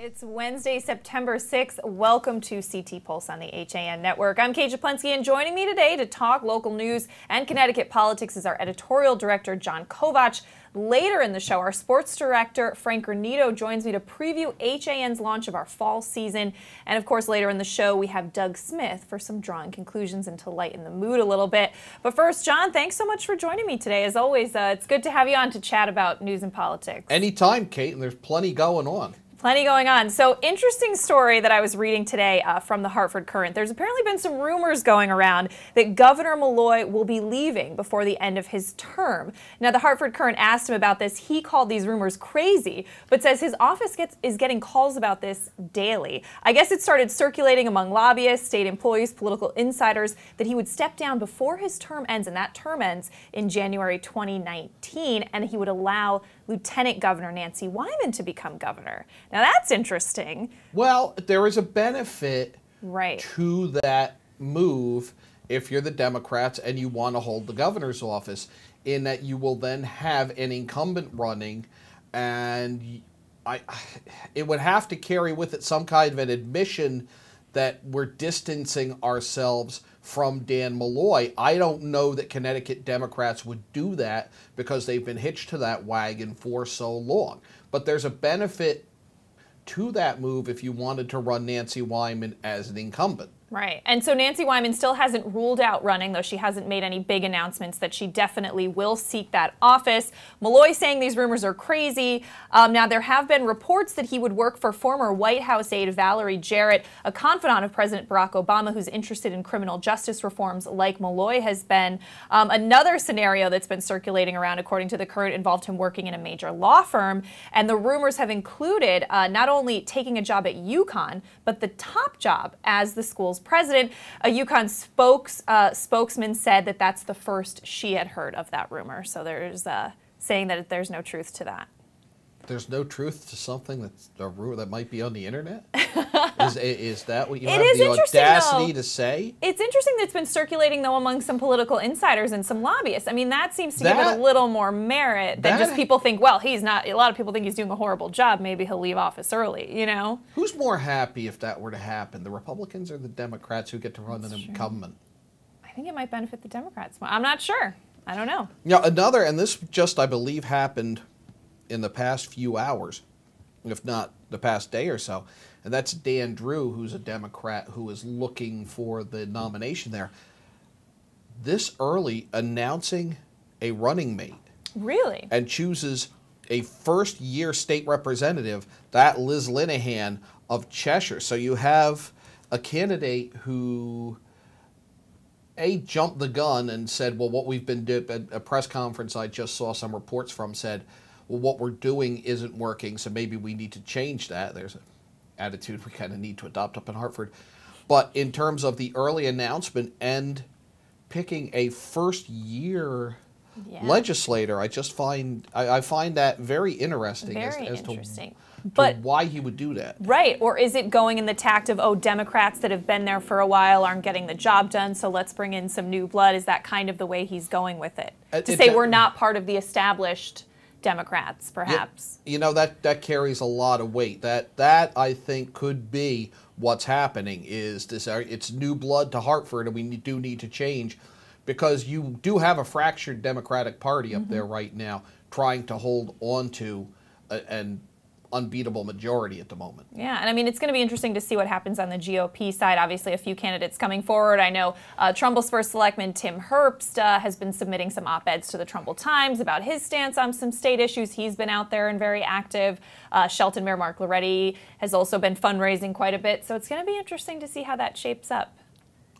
It's Wednesday, September 6th. Welcome to CT Pulse on the HAN Network. I'm Kate Japlensky, and joining me today to talk local news and Connecticut politics is our editorial director, John Kovach. Later in the show, our sports director, Frank Granito, joins me to preview HAN's launch of our fall season. And of course, later in the show, we have Doug Smith for some drawing conclusions and to lighten the mood a little bit. But first, John, thanks so much for joining me today. As always, it's good to have you on to chat about news and politics. Anytime, Kate, and there's plenty going on. Plenty going on. So, interesting story that I was reading today from the Hartford Courant. There's apparently been some rumors going around that Governor Malloy will be leaving before the end of his term. Now, the Hartford Courant asked him about this. He called these rumors crazy, but says his office is getting calls about this daily. I guess it started circulating among lobbyists, state employees, political insiders that he would step down before his term ends, and that term ends in January 2019, and he would allow Lieutenant Governor Nancy Wyman to become governor. Now that's interesting. Well, there is a benefit right to that move if you're the Democrats and you want to hold the governor's office, in that you will then have an incumbent running, and it would have to carry with it some kind of an admission that we're distancing ourselves from Dan Malloy. I don't know that Connecticut Democrats would do that because they've been hitched to that wagon for so long. But there's a benefit to that move if you wanted to run Nancy Wyman as an incumbent. Right. And so Nancy Wyman still hasn't ruled out running, though she hasn't made any big announcements that she definitely will seek that office. Malloy saying these rumors are crazy. Now, there have been reports that he would work for former White House aide Valerie Jarrett, a confidant of President Barack Obama who's interested in criminal justice reforms like Malloy has been. Another scenario that's been circulating around, according to the Courant, involved him working in a major law firm. And the rumors have included not only taking a job at UConn, but the top job as the school's president. A UConn spokesman said that that's the first she had heard of that rumor. So there's saying that there's no truth to that. There's no truth to something that's a rumor that might be on the internet? Is that what you have the audacity to say? It's interesting that it's been circulating, though, among some political insiders and some lobbyists. I mean, that seems to give it a little more merit than just people think, well, he's not, a lot of people think he's doing a horrible job. Maybe he'll leave office early, you know? Who's more happy if that were to happen, the Republicans or the Democrats who get to run an incumbent? I think it might benefit the Democrats. I'm not sure. I don't know. Yeah, another, and this just, I believe, happened in the past few hours, if not the past day or so, and that's Dan Drew, who's a Democrat who is looking for the nomination there. This early, announcing a running mate. Really? And chooses a first-year state representative, that Liz Linehan of Cheshire. So you have a candidate who jumped the gun and said, well, what we've been doing, at a press conference I just saw some reports from said, well, what we're doing isn't working, so maybe we need to change that. There's an attitude we kind of need to adopt up in Hartford. But in terms of the early announcement and picking a first-year legislator, I just find that very interesting as to why he would do that. Right. Or is it going in the tact of, oh, Democrats that have been there for a while aren't getting the job done, so let's bring in some new blood? Is that kind of the way he's going with it? To say we're not part of the established Democrats, perhaps. You know, that carries a lot of weight. That I think could be what's happening, is this, it's new blood to Hartford, and we do need to change, because you do have a fractured Democratic Party up there right now trying to hold on to an unbeatable majority at the moment. Yeah, and I mean, it's going to be interesting to see what happens on the GOP side. Obviously, a few candidates coming forward. I know Trumbull's first selectman, Tim Herbst, has been submitting some op-eds to the Trumbull Times about his stance on some state issues. He's been out there and very active. Shelton Mayor Mark Loretti has also been fundraising quite a bit. So it's going to be interesting to see how that shapes up.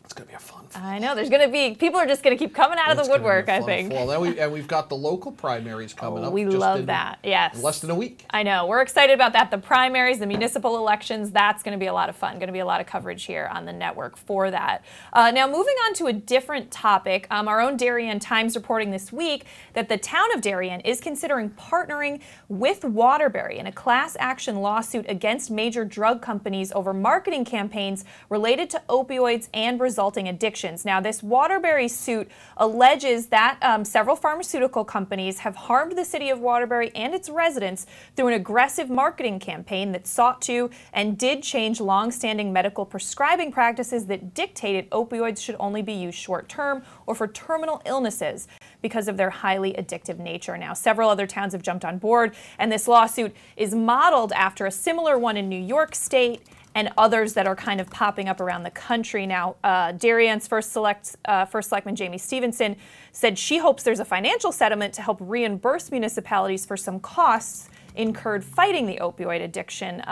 It's going to be a fun fall. I know. There's going to be, people are just going to keep coming out of the woodwork, I think. And we've got the local primaries coming up. We love that, yes. In less than a week. I know. We're excited about that. The primaries, the municipal elections, that's going to be a lot of fun. Going to be a lot of coverage here on the network for that. Now, moving on to a different topic, our own Darien Times reporting this week that the town of Darien is considering partnering with Waterbury in a class action lawsuit against major drug companies over marketing campaigns related to opioids and resistant resulting addictions. Now, this Waterbury suit alleges that several pharmaceutical companies have harmed the city of Waterbury and its residents through an aggressive marketing campaign that sought to and did change long-standing medical prescribing practices that dictated opioids should only be used short-term or for terminal illnesses because of their highly addictive nature. Now, several other towns have jumped on board, and this lawsuit is modeled after a similar one in New York State and others that are kind of popping up around the country now. Darien's first selectman Jamie Stevenson said she hopes there's a financial settlement to help reimburse municipalities for some costs incurred fighting the opioid addiction.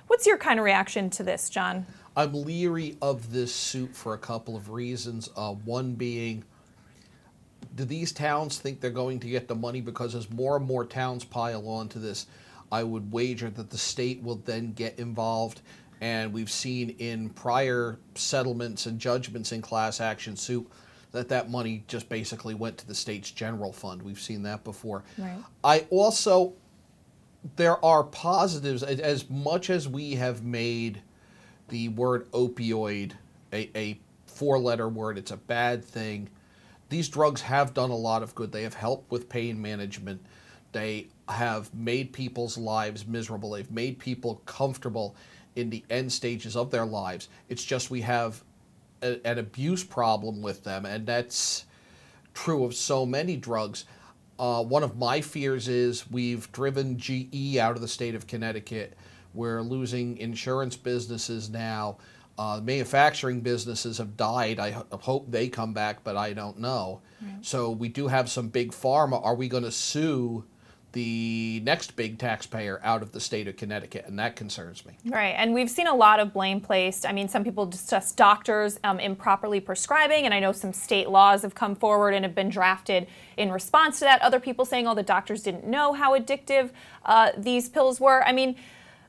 What's your kind of reaction to this, John? I'm leery of this suit for a couple of reasons. One being, do these towns think they're going to get the money? Because as more and more towns pile on to this, I would wager that the state will then get involved. And we've seen in prior settlements and judgments in class action suit that money just basically went to the state's general fund. We've seen that before. Right. There are positives. As much as we have made the word opioid a four-letter word, it's a bad thing. These drugs have done a lot of good. They have helped with pain management. They have made people's lives miserable. They've made people comfortable in the end stages of their lives. It's just we have an abuse problem with them, and that's true of so many drugs. One of my fears is we've driven GE out of the state of Connecticut. We're losing insurance businesses now. Manufacturing businesses have died. I hope they come back, but I don't know. Right. So we do have some big pharma. Are we going to sue the next big taxpayer out of the state of Connecticut? And that concerns me. Right. And we've seen a lot of blame placed. I mean, some people discuss doctors improperly prescribing, and I know some state laws have come forward and have been drafted in response to that. Other people saying, oh, the doctors didn't know how addictive these pills were. I mean,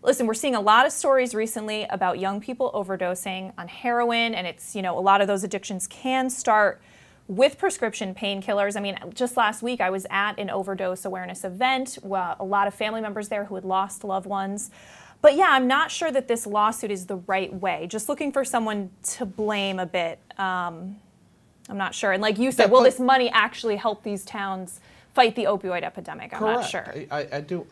listen, we're seeing a lot of stories recently about young people overdosing on heroin, and it's, a lot of those addictions can start with prescription painkillers. I mean, just last week I was at an overdose awareness event, a lot of family members there who had lost loved ones. But yeah, I'm not sure that this lawsuit is the right way. Just looking for someone to blame a bit. I'm not sure. And like you said, will this money actually help these towns fight the opioid epidemic? I'm not sure. I do.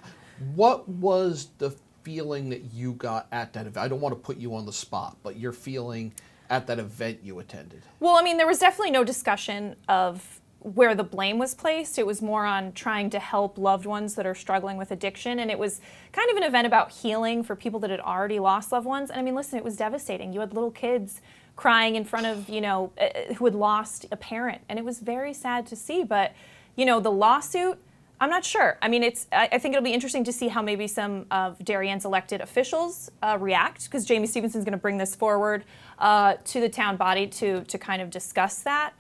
What was the feeling that you got at that event? I don't want to put you on the spot, but your feeling at that event you attended? Well, I mean, there was definitely no discussion of where the blame was placed. It was more on trying to help loved ones that are struggling with addiction. And it was kind of an event about healing for people that had already lost loved ones. And I mean, listen, it was devastating. You had little kids crying in front of, who had lost a parent. And it was very sad to see. But, the lawsuit, I'm not sure. I mean, I think it'll be interesting to see how maybe some of Darien's elected officials react, because Jamie Stevenson's going to bring this forward to the town body to kind of discuss that.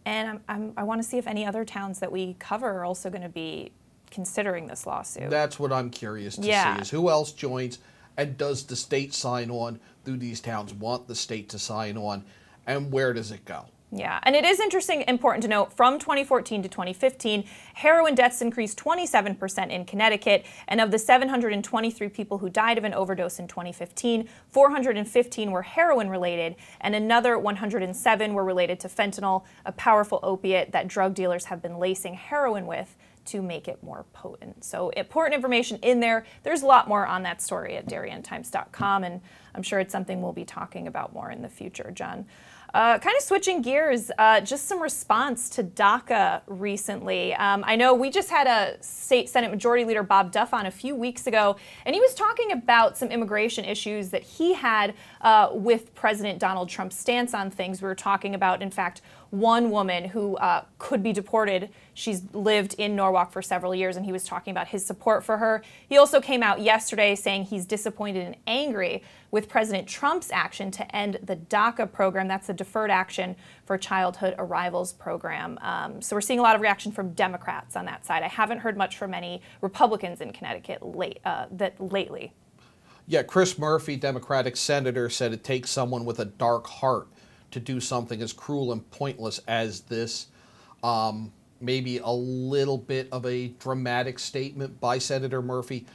And I want to see if any other towns that we cover are also going to be considering this lawsuit. That's what I'm curious to see, is who else joins, and does the state sign on? Do these towns want the state to sign on? And where does it go? Yeah, and it is interesting, important to note, from 2014 to 2015, heroin deaths increased 27% in Connecticut, and of the 723 people who died of an overdose in 2015, 415 were heroin-related, and another 107 were related to fentanyl, a powerful opiate that drug dealers have been lacing heroin with to make it more potent. So important information in there. There's a lot more on that story at DarienTimes.com, and I'm sure it's something we'll be talking about more in the future, John. Kind of switching gears, just some response to DACA recently. I know we just had a Senate Majority Leader Bob Duff on a few weeks ago, and he was talking about some immigration issues that he had with President Donald Trump's stance on things. We were talking about, in fact, one woman who could be deported. She's lived in Norwalk for several years, and he was talking about his support for her. He also came out yesterday saying he's disappointed and angry with President Trump's action to end the DACA program. That's the Deferred Action for Childhood Arrivals program. So we're seeing a lot of reaction from Democrats on that side. I haven't heard much from any Republicans in Connecticut lately. Yeah, Chris Murphy, Democratic senator, said it takes someone with a dark heart to do something as cruel and pointless as this. Maybe a little bit of a dramatic statement by Senator Murphy,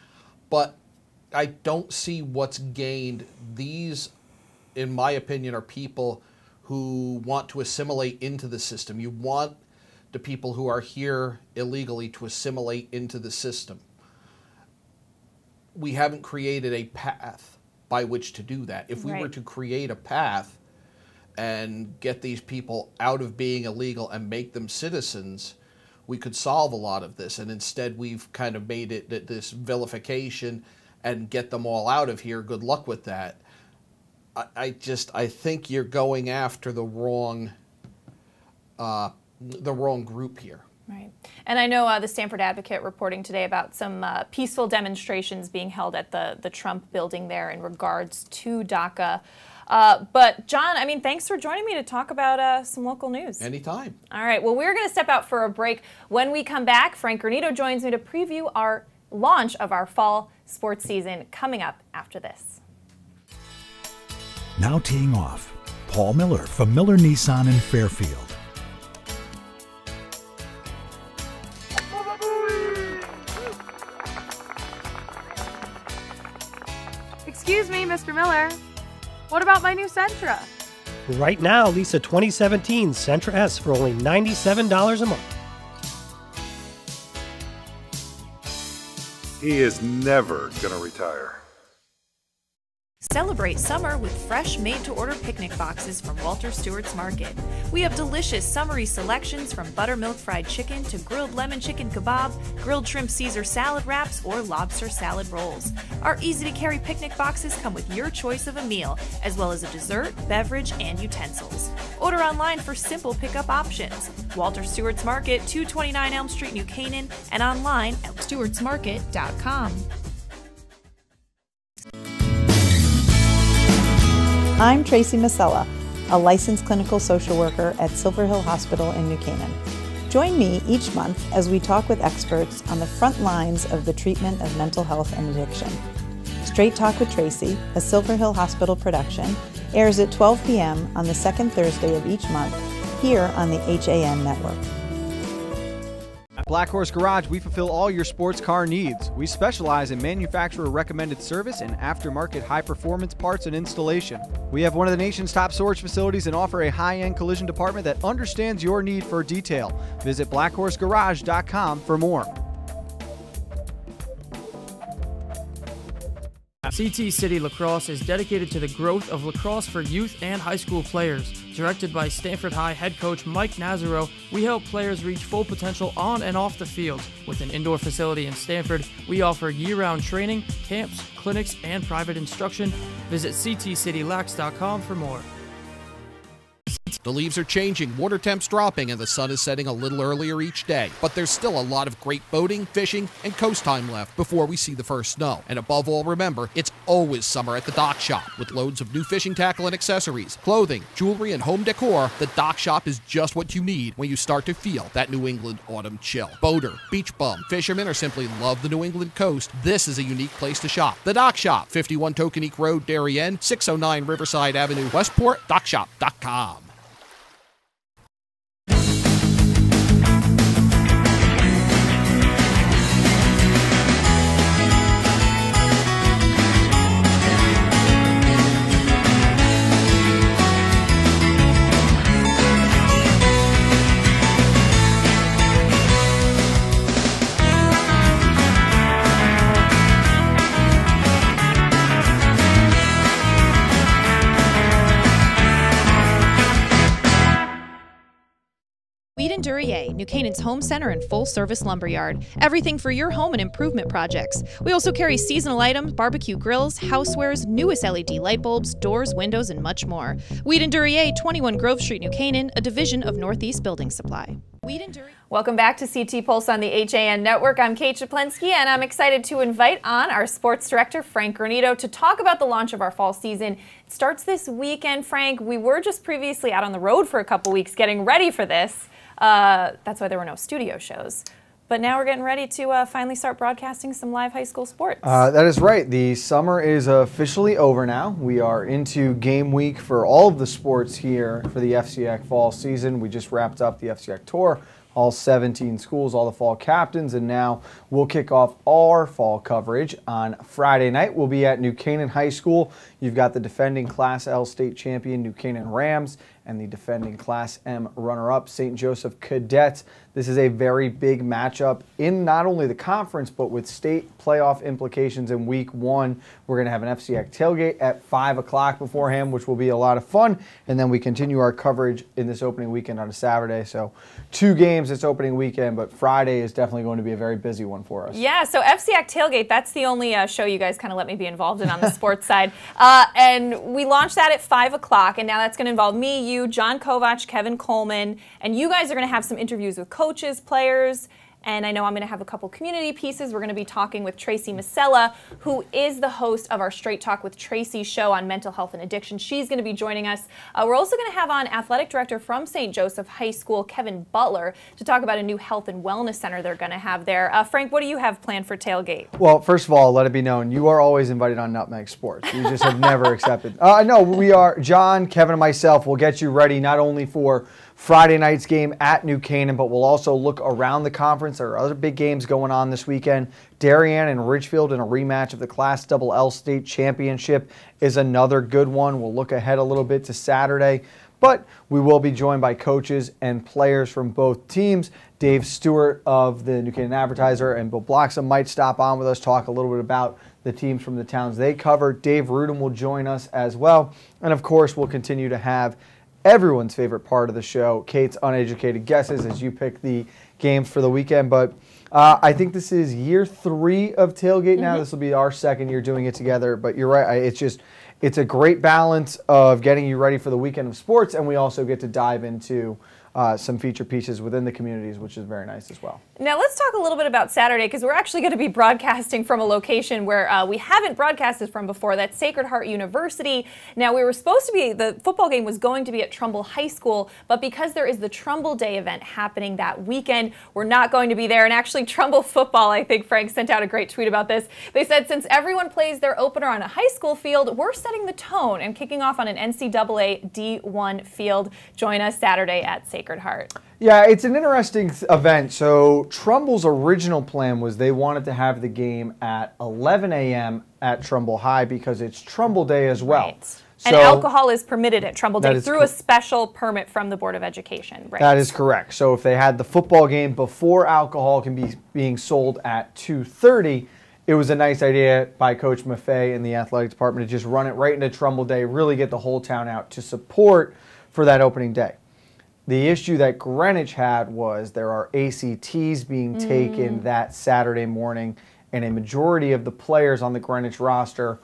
but I don't see what's gained. These, in my opinion, are people who want to assimilate into the system. You want the people who are here illegally to assimilate into the system. We haven't created a path by which to do that. If we were to create a path and get these people out of being illegal and make them citizens, we could solve a lot of this. And instead we've kind of made it this vilification and get them all out of here. Good luck with that. I think you're going after the wrong group here. Right. And I know the Stanford Advocate reporting today about some peaceful demonstrations being held at the Trump building there in regards to DACA. But John, I mean, thanks for joining me to talk about some local news. Anytime. All right. Well, we're going to step out for a break. When we come back, Frank Granito joins me to preview our launch of our fall sports season coming up after this. Now teeing off, Paul Miller from Miller Nissan in Fairfield. Excuse me, Mr. Miller. What about my new Sentra? Right now, lease a 2017 Sentra S for only $97 a month. He is never going to retire. Celebrate summer with fresh, made-to-order picnic boxes from Walter Stewart's Market. We have delicious summery selections from buttermilk fried chicken to grilled lemon chicken kebab, grilled shrimp Caesar salad wraps, or lobster salad rolls. Our easy-to-carry picnic boxes come with your choice of a meal, as well as a dessert, beverage, and utensils. Order online for simple pickup options. Walter Stewart's Market, 229 Elm Street, New Canaan, and online at stewartsmarket.com. I'm Tracy Masella, a licensed clinical social worker at Silver Hill Hospital in New Canaan. Join me each month as we talk with experts on the front lines of the treatment of mental health and addiction. Straight Talk with Tracy, a Silver Hill Hospital production, airs at 12 p.m. on the second Thursday of each month here on the HAN network. At Black Horse Garage, we fulfill all your sports car needs. We specialize in manufacturer-recommended service and aftermarket high-performance parts and installation. We have one of the nation's top storage facilities and offer a high-end collision department that understands your need for detail. Visit blackhorsegarage.com for more. CT City Lacrosse is dedicated to the growth of lacrosse for youth and high school players. Directed by Stanford High head coach Mike Nazaro, we help players reach full potential on and off the field. With an indoor facility in Stanford, we offer year-round training, camps, clinics, and private instruction. Visit ctcitylax.com for more. The leaves are changing, water temps dropping, and the sun is setting a little earlier each day. But there's still a lot of great boating, fishing, and coast time left before we see the first snow. And above all, remember, it's always summer at the Dock Shop. With loads of new fishing tackle and accessories, clothing, jewelry, and home decor, the Dock Shop is just what you need when you start to feel that New England autumn chill. Boater, beach bum, fisherman, or simply love the New England coast, this is a unique place to shop. The Dock Shop, 51 Tokenique Road, Darien, 609 Riverside Avenue, Westport, dockshop.com. Duryea, New Canaan's home center and full-service lumberyard. Everything for your home and improvement projects. We also carry seasonal items, barbecue grills, housewares, newest LED light bulbs, doors, windows, and much more. Weed and Duryea, 21 Grove Street, New Canaan, a division of Northeast Building Supply. Welcome back to CT Pulse on the HAN Network. I'm Kate Chaplensky, and I'm excited to invite on our sports director, Frank Granito, to talk about the launch of our fall season. It starts this weekend, Frank. We were just previously out on the road for a couple weeks getting ready for this. That's why there were no studio shows. But now we're getting ready to finally start broadcasting some live high school sports. That is right. The summer is officially over now. We are into game week for all of the sports here for the FCIAC fall season. We just wrapped up the FCIAC tour, all 17 schools, all the fall captains, and now we'll kick off our fall coverage on Friday night. We'll be at New Canaan High School. You've got the defending Class L state champion New Canaan Rams, and the defending Class M runner-up, St. Joseph Cadets. This is a very big matchup in not only the conference, but with state playoff implications in week 1. We're going to have an FCX tailgate at 5 o'clock beforehand, which will be a lot of fun. And then we continue our coverage in this opening weekend on a Saturday. So 2 games this opening weekend, but Friday is definitely going to be a very busy one for us. Yeah, so FCX tailgate, that's the only show you guys kind of let me be involved in on the sports side. And we launched that at 5 o'clock, and now that's going to involve me, you, John Kovach, Kevin Coleman, and you guys are going to have some interviews with coaches, players, and I know I'm going to have a couple community pieces. We're going to be talking with Tracy Masella, who is the host of our Straight Talk with Tracy show on mental health and addiction. She's going to be joining us. We're also going to have on athletic director from St. Joseph High School, Kevin Butler, to talk about a new health and wellness center they're going to have there. Frank, what do you have planned for tailgate? Well, first of all, let it be known, you are always invited on Nutmeg Sports. You just have never accepted. No, we are, John, Kevin, and myself will get you ready not only for Friday night's game at New Canaan, but we'll also look around the conference. There are other big games going on this weekend. Darien and Ridgefield in a rematch of the Class XL State Championship is another good one. We'll look ahead a little bit to Saturday, but we will be joined by coaches and players from both teams. Dave Stewart of the New Canaan Advertiser and Bill Bloxham might stop on with us, talk a little bit about the teams from the towns they cover. Dave Rudin will join us as well. And of course, we'll continue to have everyone's favorite part of the show, Kate's Uneducated Guesses, as you pick the games for the weekend. But I think this is year 3 of Tailgate now. This will be our 2nd year doing it together. But you're right. It's a great balance of getting you ready for the weekend of sports, and we also get to dive into some feature pieces within the communities, which is very nice as well. Now let's talk a little bit about Saturday, because we're actually going to be broadcasting from a location where we haven't broadcasted from before. That's Sacred Heart University. Now we were supposed to be, the football game was going to be at Trumbull High School, but because there is the Trumbull Day event happening that weekend, we're not going to be there. And actually Trumbull football, I think Frank sent out a great tweet about this. They said since everyone plays their opener on a high school field, we're setting the tone and kicking off on an NCAA D1 field. Join us Saturday at Sacred Heart. Yeah, it's an interesting event. So Trumbull's original plan was they wanted to have the game at 11 a.m. at Trumbull High because it's Trumbull Day as well. Right. So, and alcohol is permitted at Trumbull Day through a special permit from the Board of Education. Right. That is correct. So if they had the football game before alcohol can be being sold at 2:30, it was a nice idea by Coach Maffei and the athletic department to just run it right into Trumbull Day, really get the whole town out to support for that opening day. The issue that Greenwich had was there are ACTs being taken that Saturday morning, and a majority of the players on the Greenwich roster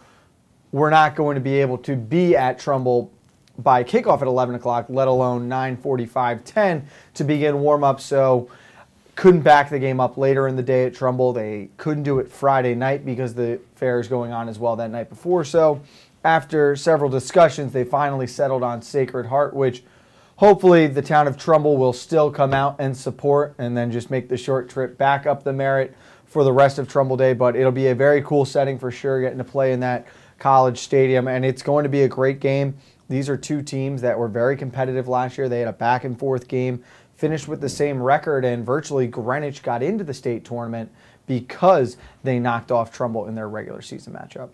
were not going to be able to be at Trumbull by kickoff at 11 o'clock, let alone 9:45, 10 to begin warm-up. So couldn't back the game up later in the day at Trumbull. They couldn't do it Friday night because the fair is going on as well that night before. So after several discussions, they finally settled on Sacred Heart, which hopefully the town of Trumbull will still come out and support and then just make the short trip back up the Merritt for the rest of Trumbull Day. But it'll be a very cool setting for sure, getting to play in that college stadium, and it's going to be a great game. These are 2 teams that were very competitive last year. They had a back-and-forth game, finished with the same record, and virtually Greenwich got into the state tournament because they knocked off Trumbull in their regular season matchup.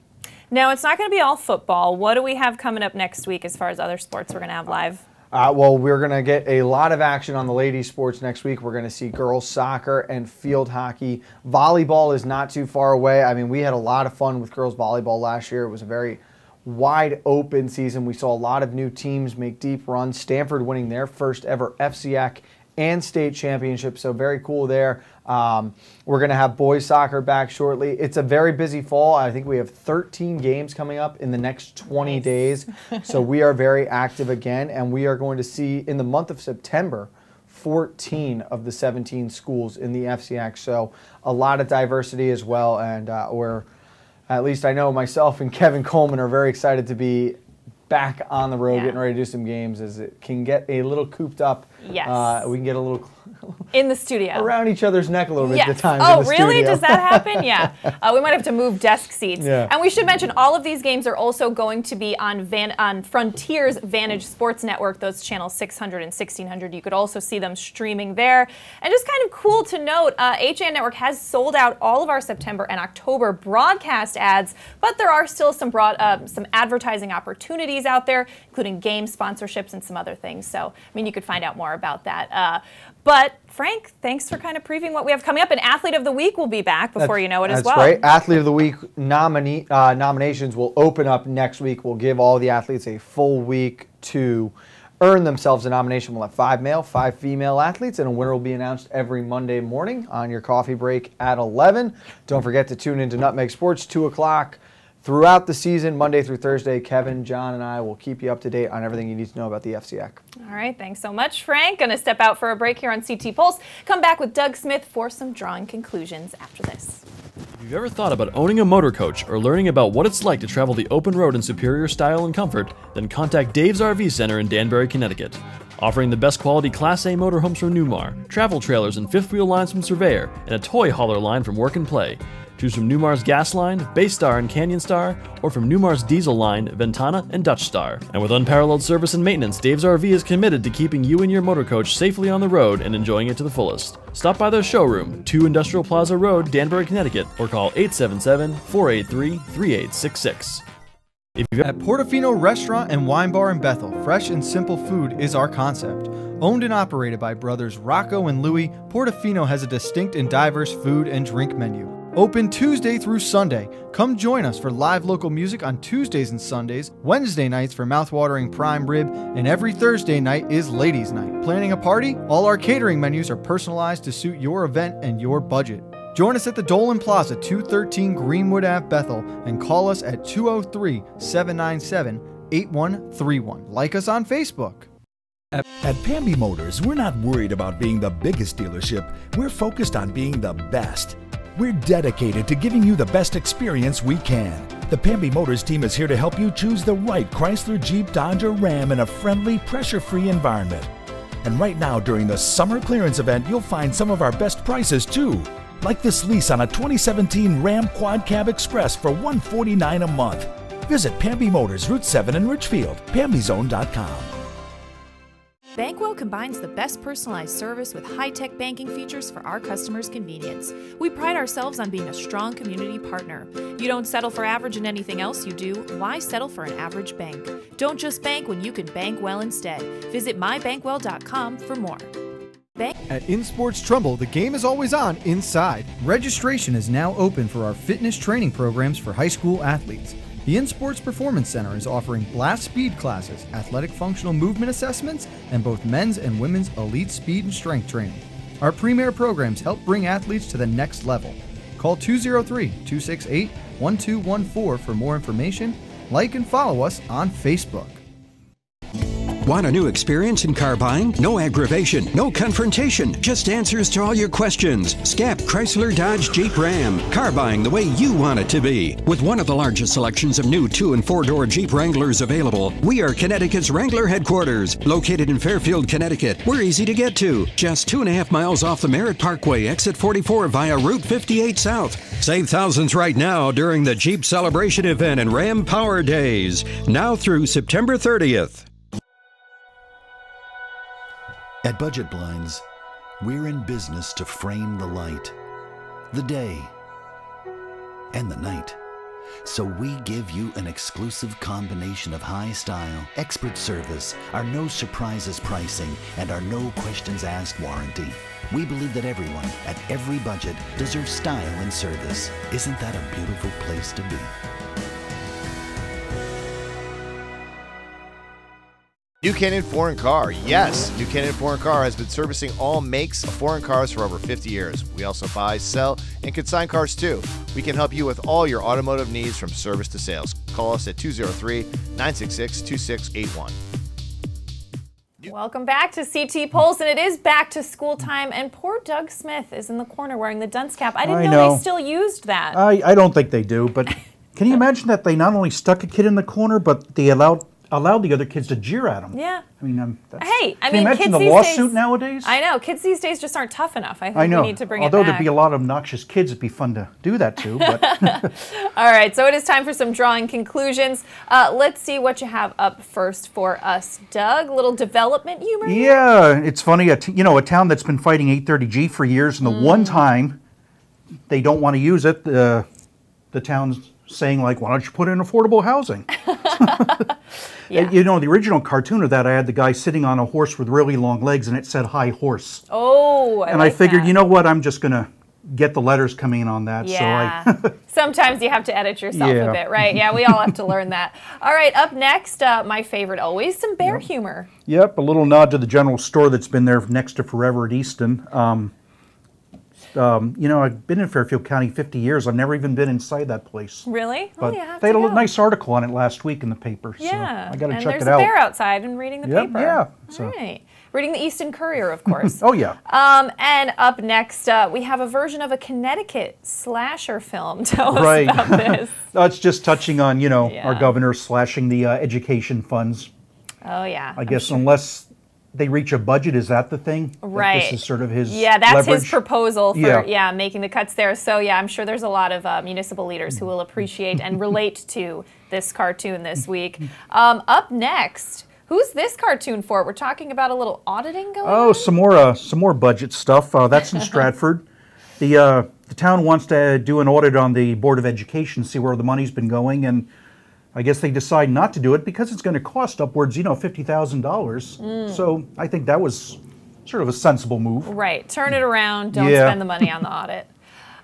Now, it's not going to be all football. What do we have coming up next week as far as other sports we're going to have live? Well, we're going to get a lot of action on the ladies' sports next week. We're going to see girls soccer and field hockey. Volleyball is not too far away. I mean, we had a lot of fun with girls volleyball last year. It was a very wide open season. We saw a lot of new teams make deep runs. Stanford winning their first ever FCIAC and state championship, so very cool there. We're going to have boys soccer back shortly. It's a very busy fall. I think we have 13 games coming up in the next 20 days, so we are very active again, and we are going to see in the month of September 14 of the 17 schools in the FCIAC, so a lot of diversity as well, and we're, at least I know myself and Kevin Coleman are very excited to be back on the road, getting ready to do some games, as it can get a little cooped up. Yes. We can get a little in the studio. Around each other's neck a little bit yes. at the time. Oh, in the really? studio. Does that happen? Yeah. We might have to move desk seats. Yeah. And we should mention all of these games are also going to be on Frontier's Vantage Sports Network, those channels 600 and 1600. You could also see them streaming there. And just kind of cool to note, HAN Network has sold out all of our September and October broadcast ads, but there are still some advertising opportunities out there, including game sponsorships and some other things. So, I mean, you could find out more about that. But Frank, thanks for kind of previewing what we have coming up. And Athlete of the Week will be back before you know it as well. That's right. Athlete of the Week nominations will open up next week. We'll give all the athletes a full week to earn themselves a nomination. We'll have 5 male, 5 female athletes, and a winner will be announced every Monday morning on your coffee break at 11. Don't forget to tune into Nutmeg Sports, 2 o'clock. Throughout the season, Monday through Thursday, Kevin, John, and I will keep you up to date on everything you need to know about the FCX. All right, thanks so much, Frank. Going to step out for a break here on CT Pulse. Come back with Doug Smith for some drawing conclusions after this. If you've ever thought about owning a motor coach or learning about what it's like to travel the open road in superior style and comfort, then contact Dave's RV Center in Danbury, Connecticut. Offering the best quality Class A motorhomes from Newmar, travel trailers and fifth wheel lines from Surveyor, and a toy hauler line from Work and Play. Choose from Newmar's Gas Line, Bay Star and Canyon Star, or from Newmar's Diesel Line, Ventana and Dutch Star. And with unparalleled service and maintenance, Dave's RV is committed to keeping you and your motor coach safely on the road and enjoying it to the fullest. Stop by their showroom, 2 Industrial Plaza Road, Danbury, Connecticut, or call 877-483-3866. At Portofino Restaurant and Wine Bar in Bethel, fresh and simple food is our concept. Owned and operated by brothers Rocco and Louie, Portofino has a distinct and diverse food and drink menu. Open Tuesday through Sunday. Come join us for live local music on Tuesdays and Sundays, Wednesday nights for mouthwatering prime rib, and every Thursday night is ladies' night. Planning a party? All our catering menus are personalized to suit your event and your budget. Join us at the Dolan Plaza, 213 Greenwood Ave, Bethel, and call us at 203-797-8131. Like us on Facebook. At Pamby Motors, we're not worried about being the biggest dealership. We're focused on being the best. We're dedicated to giving you the best experience we can. The Pamby Motors team is here to help you choose the right Chrysler, Jeep, Dodge, or Ram in a friendly, pressure-free environment. And right now, during the summer clearance event, you'll find some of our best prices too. Like this lease on a 2017 Ram Quad Cab Express for $149 a month. Visit Pamby Motors, Route 7 in Richfield, PambyZone.com. Bankwell combines the best personalized service with high-tech banking features for our customers' convenience. We pride ourselves on being a strong community partner. You don't settle for average in anything else you do. Why settle for an average bank? Don't just bank when you can bank well instead. Visit mybankwell.com for more. At InSports Trumbull, the game is always on inside. Registration is now open for our fitness training programs for high school athletes. The InSports Performance Center is offering blast speed classes, athletic functional movement assessments, and both men's and women's elite speed and strength training. Our premier programs help bring athletes to the next level. Call 203-268-1214 for more information. Like and follow us on Facebook. Want a new experience in car buying? No aggravation, no confrontation, just answers to all your questions. SCAP Chrysler Dodge Jeep Ram. Car buying the way you want it to be. With one of the largest selections of new 2- and 4-door Jeep Wranglers available, we are Connecticut's Wrangler headquarters. Located in Fairfield, Connecticut, we're easy to get to. Just 2.5 miles off the Merritt Parkway, exit 44 via Route 58 South. Save thousands right now during the Jeep Celebration event and Ram Power Days. Now through September 30th. At Budget Blinds, we're in business to frame the light, the day, and the night. So we give you an exclusive combination of high style, expert service, our no surprises pricing, and our no questions asked warranty. We believe that everyone, at every budget, deserves style and service. Isn't that a beautiful place to be? New Canaan Foreign Car. Yes, New Canaan Foreign Car has been servicing all makes of foreign cars for over 50 years. We also buy, sell, and consign cars too. We can help you with all your automotive needs from service to sales. Call us at 203-966-2681. Welcome back to CT Pulse, and it is back to school time, and poor Doug Smith is in the corner wearing the dunce cap. I didn't know they still used that. I don't think they do, but can you imagine that they not only stuck a kid in the corner, but they allowed allowed the other kids to jeer at them. Yeah. I mean, hey, I can mean, you imagine kids the these lawsuit days, nowadays? I know. Kids these days just aren't tough enough. I I think know. we need to bring Although it back. there'd be a lot of obnoxious kids, it'd be fun to do that to. But All right, so it is time for some drawing conclusions. Let's see what you have up first for us, Doug. A little development humor? yeah, it's funny. A town that's been fighting 830G for years, and the one time they don't want to use it, the town's saying, like, why don't you put in affordable housing? Yeah. You know, the original cartoon of that, I had the guy sitting on a horse with really long legs, and it said, "Hi, horse." Oh, and I figured, you know what, I'm just going to get the letters coming in on that. Yeah. So Sometimes you have to edit yourself Yeah. a bit, right? Yeah, we all have to learn that. All right, up next, my favorite always, some bear humor. Yep, a little nod to the general store that's been there next to forever at Easton. You know, I've been in Fairfield County 50 years. I've never even been inside that place. Really? But you have they had to a go. nice article on it last week in the paper. Yeah, So I got to and check there's it a out. bear outside and reading the Yep, paper. yeah, All so. right. Reading the Easton Courier, of course. Oh, yeah. And up next, we have a version of a Connecticut slasher film. Tell us Right. about this. It's just touching on, you know, our Yeah. governor slashing the education funds. Oh, yeah. I guess unless they reach a budget, is that the thing? That Right. This is sort of his Yeah, that's leverage? his proposal for Yeah. making the cuts there. So yeah, I'm sure there's a lot of municipal leaders who will appreciate and relate to this cartoon this week. Up next, who's this cartoon for? We're talking about a little auditing going on? Some more budget stuff. That's in Stratford. The town wants to do an audit on the Board of Education, see where the money's been going, and I guess they decide not to do it because it's going to cost upwards, you know, $50,000. So I think that was sort of a sensible move. Right. Turn it around. Don't Yeah. spend the money on the audit.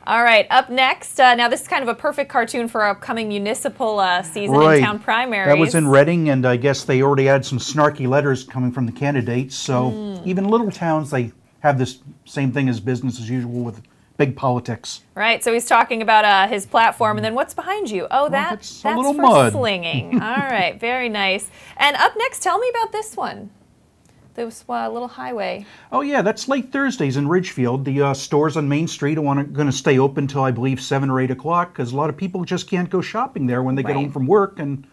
All right. Up next, now this is kind of a perfect cartoon for our upcoming municipal season Right. and town primaries. That was in Reading, and I guess they already had some snarky letters coming from the candidates. So even little towns, they have this same thing as business as usual with big politics. Right, so he's talking about his platform, and then what's behind you? Oh, that's a little for mud. slinging. All right, very nice. And up next, tell me about this one. This little highway. Oh yeah, that's late Thursdays in Ridgefield. The stores on Main Street are going to stay open till I believe 7 or 8 o'clock because a lot of people just can't go shopping there when they get home from work, and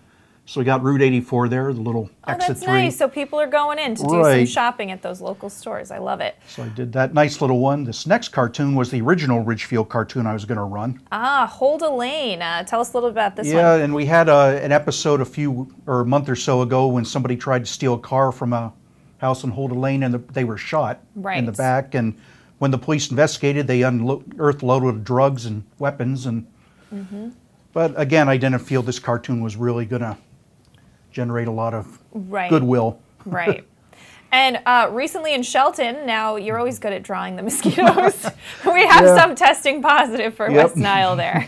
so we got Route 84 there, the little exit That's 3. nice. So people are going in to do some Right. shopping at those local stores. I love it. So I did that nice little one. This next cartoon was the original Ridgefield cartoon I was going to run. Hold a Lane. Tell us a little about this one. Yeah, and we had an episode a month or so ago when somebody tried to steal a car from a house in Hold a Lane, and they were shot in the back. And when the police investigated, they unearthed a load of drugs and weapons. And but again, I didn't feel this cartoon was really going to generate a lot of goodwill. Right. And recently in Shelton, now you're always good at drawing the mosquitoes. We have some testing positive for West Nile there.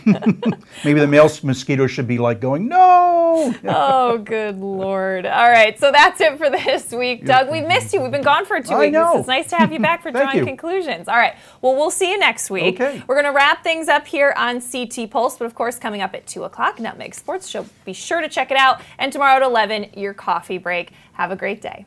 Maybe the male mosquito should be like going, no! Oh, good Lord. All right, so that's it for this week. Doug, we missed you. We've been gone for 2 I weeks. know. It's nice to have you back for Thank drawing you. conclusions. All right, well, we'll see you next week. Okay. We're going to wrap things up here on CT Pulse, but of course, coming up at 2 o'clock, Nutmeg Sports Show. Be sure to check it out. And tomorrow at 11, your coffee break. Have a great day.